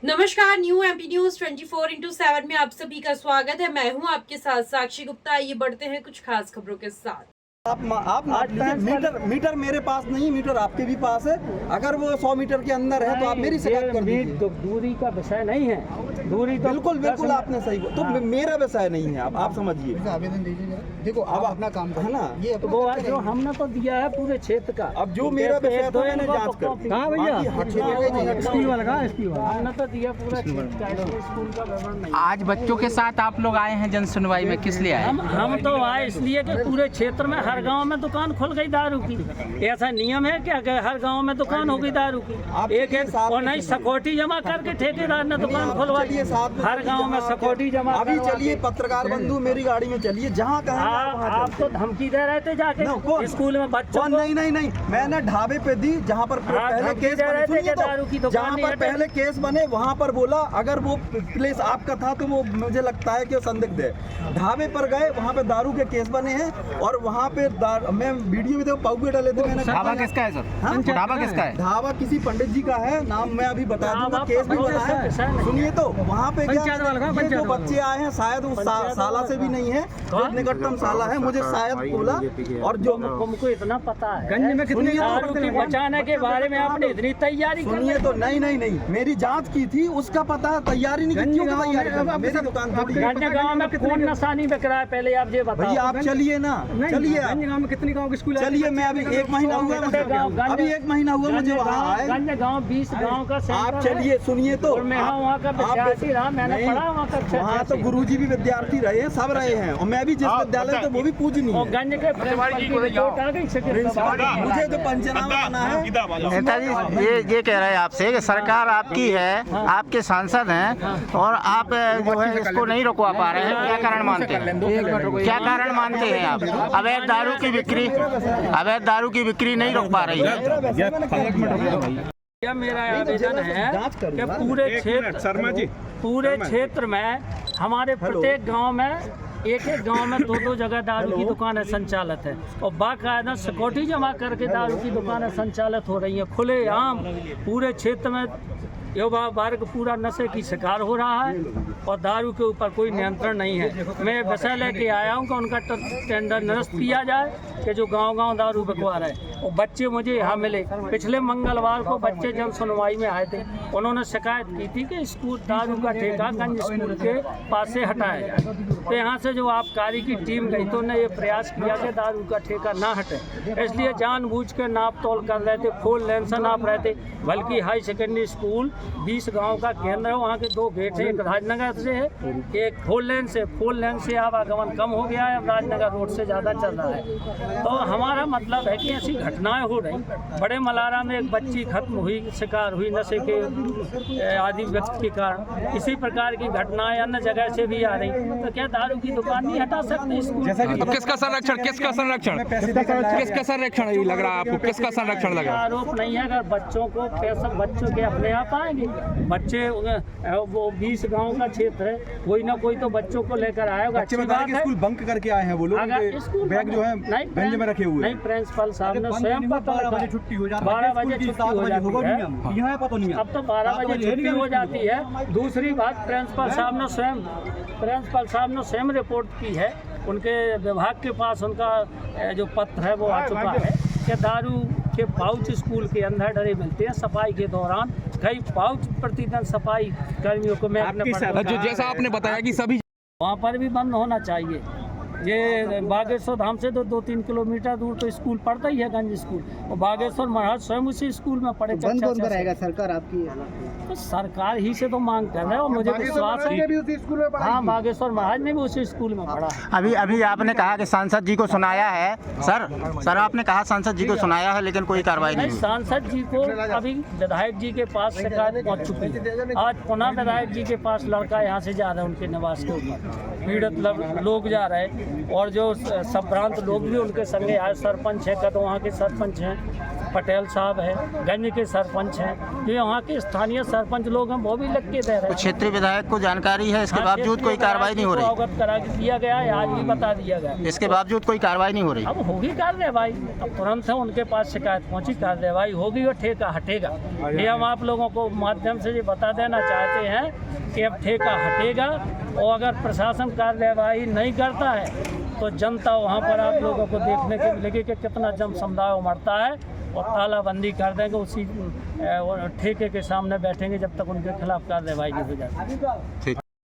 नमस्कार, new MP news 24/7 में आप सभी का स्वागत है। मैं हूं आपके साथ साक्षी गुप्ता। आइए बढ़ते हैं कुछ खास खबरों के साथ। आप मीटर मेरे पास नहीं, मीटर आपके भी पास है। अगर वो 100 मीटर के अंदर है तो आप मेरी शिकायत कर दीजिए। तो दूरी का विषय नहीं है, दूरी तो बिल्कुल आपने सही तो मेरा विषय नहीं है। आप समझिए, आवेदन दीजिए। देखो अब अपना काम है ना, ये तो वो जो हमने तो दिया है पूरे क्षेत्र का। अब जो मेरा विषय था मैंने जांच कर। कहाँ भैया स्कूल वाला हमने तो दिया पूरा क्षेत्र का, स्कूल का विवरण नहीं। आज बच्चों के साथ आप लोग आए हैं जन सुनवाई में, किस लिए आए? हम तो आए इसलिए कि पूरे क्षेत्र में हर गांव में दुकान खुल गई दारू की। ऐसा नियम है क्या कि हर गांव में दुकान हो गई दारू की? एक और नहीं, सिक्योरिटी जमा करके ठेकेदार ने दुकान खुलवा दी। हर गांव में सिक्योरिटी जमा। अभी चलिए पत्रकार बंधु, मेरी गाड़ी में चलिए, जहाँ कहें आप तो धमकी दे रहे थे जाके स्कूल में बच्चों। नहीं, मैंने ढाबे पे दी जहाँ पर पहले केस बने। सुनिए तो, जहाँ पर पहले केस बने वहाँ पर बोला अगर वो प्लेस आपका था तो वो मुझे लगता है कि संदिग्ध है। ढाबे पर गए, वहाँ पे दारू के केस बने हैं और वहाँ पे मैं वीडियो भी देखो, पाउगे डाले थे मैंने। ढाबा किसका है सर? ढाबा किसका है? ढाबा किसी पंडित जी का है, नाम मैं अभी बता दूंगा, केस भी बना है। सुनिए तो, वहाँ पे क्या ये जो बच्चे आए हैं शायद वो साला से भी नहीं है, निकटतम साला है, मुझे शायद बोला। और जो हमको इतना पता है गंज में कितनी दारू की बचाने के बारे में आपने इतनी तैयारी। सुनिए तो, नहीं, मेरी जांच की थी, उसका पता है, तैयारी नहीं की। मेरी दुकान गंज गाँव में कौन नशा नहीं बिक रहा है, पहले आप ये बताइए। आप चलिए ना, चलिए गाँव में कितनी गाँव की स्कूल? चलिए, मैं अभी 1 महीना हुआ मुझे वहाँ आए। गंज गाँव 20 गाँव का आप चलिए, सुनिए तो, मैं वहाँ का विद्यार्थी रहा, मैंने पढ़ा वहाँ का। वहाँ तो गुरुजी भी विद्यार्थी रहे हैं, सब रहे हैं, और मैं भी जिस विद्यालय तो वो भी पूजनीय है। गंज के मुझे जो पंचनामा बना है। नेताजी ये कह रहे हैं आपसे कि सरकार आपकी है, आपके सांसद हैं और आप जो है इसको नहीं रुकवा पा रहे हैं। क्या कारण मानते हैं? क्या कारण मानते हैं आप? अवैध दारू की बिक्री नहीं रोक पा रही है। क्या मेरा आवेदन है कि पूरे क्षेत्र में हमारे प्रत्येक गांव में एक गांव में 2 जगह दारू की दुकानें संचालित है और बाकायदा सिक्योरिटी जमा करके दारू की दुकानें संचालित हो रही हैं खुलेआम। पूरे क्षेत्र में युवा वर्ग पूरा नशे की शिकार हो रहा है और दारू के ऊपर कोई नियंत्रण नहीं है। मैं विषय लेके आया हूँ कि उनका टेंडर निरस्त किया जाए कि जो गांव दारू बिकवा रहे हैं। और बच्चे मुझे यहाँ मिले, पिछले मंगलवार को बच्चे जन सुनवाई में आए थे, उन्होंने शिकायत की थी कि स्कूल दारू का ठेका गंज स्कूल के पास से हटाया जाए। तो यहाँ से जो आबकारी की टीम गई तो उन्होंने ये प्रयास किया कि दारू का ठेका ना हटे, इसलिए जानबूझ के नाप तोल कर रहे थे, 4 लेन से नाप रहे थे। बल्कि हाई सेकेंडरी स्कूल 20 गांव का केंद्र है, वहाँ के 2 गेट हैं, एक राजनगर से है, एक 4 लेन से आवागमन कम हो गया है, अब राजनगर रोड से ज़्यादा चल रहा है। तो हमारा मतलब है कि ऐसी घटनाएं हो रही। बड़े मलारा में एक बच्ची खत्म हुई, शिकार हुई नशे के आदि व्यक्ति के कारण। इसी प्रकार की घटनाएं अन्य जगह से भी आ रही। तो क्या दारू की दुकान नहीं हटा सकते स्कूल? किसका संरक्षण लग रहा है आपको? किसका संरक्षण लग रहा है? आरोप नहीं है, अगर बच्चों को पैसा बच्चों के अपने आप आएंगे बच्चे। वो 20 गांव का क्षेत्र है, कोई ना कोई तो बच्चों को लेकर आएगा। अच्छी बात है। स्कूल बंक करके आए हैं वो लोग, बैग जो है गंज में रखे हुए। नहीं, प्रिंसिपल साहब ने स्वयं पता 12 बजे छुट्टी हो जाती है। अब तो 12 बजे छुट्टी हो जाती है। दूसरी बात, प्रिंसिपल साहब ने स्वयं रिपोर्ट की है, उनके विभाग के पास उनका जो पत्र है वो आ चुका है कि दारू के पाउच स्कूल के अंदर डरे मिलते हैं। सफाई के दौरान कई पाउच प्रतिदिन सफाई कर्मियों को मैं जैसा आपने बताया कि सभी वहाँ पर भी बंद होना चाहिए। ये बागेश्वर धाम से तो 2-3 किलोमीटर दूर तो स्कूल पड़ता ही है, गंज स्कूल, और बागेश्वर महाराज स्वयं उसी स्कूल में पढ़े। बंद कौन कराएगा? सरकार आपकी तो सरकार ही से तो मांग कर रहे हैं और मुझे विश्वास है। हाँ, बागेश्वर महाराज ने भी उसी स्कूल में पढ़ा। अभी आपने कहा कि सांसद जी को सुनाया है। सर आपने कहा सांसद जी को सुनाया है लेकिन कोई कार्रवाई नहीं। सांसद जी को अभी विधायक जी के पास शिकायत पहुँच चुकी है। आज पुनः विधायक जी के पास लड़का यहाँ से जा रहा है, उनके निवास के ऊपर पीड़ित लोग जा रहे हैं और जो संभ्रांत लोग भी उनके संगे आए। सरपंच है, कद वहाँ के सरपंच हैं, पटेल साहब है, गंज के सरपंच हैं, जो यहाँ के स्थानीय सरपंच लोग हैं, वो भी लग के दे रहे हैं। क्षेत्रीय विधायक को जानकारी है, इसके बावजूद कोई कार्रवाई नहीं हो रही। अवगत करा के दिया गया है, आज भी बता दिया गया। इसके बावजूद कोई कार्रवाई नहीं हो रही। अब होगी कार्रवाई, अब तुरंत है उनके पास शिकायत पहुंची, कार्रवाई होगी और ठेका हटेगा। ये हम आप लोगों को माध्यम से ये बता देना चाहते हैं कि अब ठेका हटेगा, और अगर प्रशासन कार्रवाई नहीं करता है तो जनता वहाँ पर आप लोगों को देखने को मिलेगी कि कितना जन समुदाय उमड़ता है, और तालाबंदी कर देंगे, उसी ठेके के सामने बैठेंगे जब तक उनके खिलाफ कार्रवाई नहीं हो जाती। ठीक।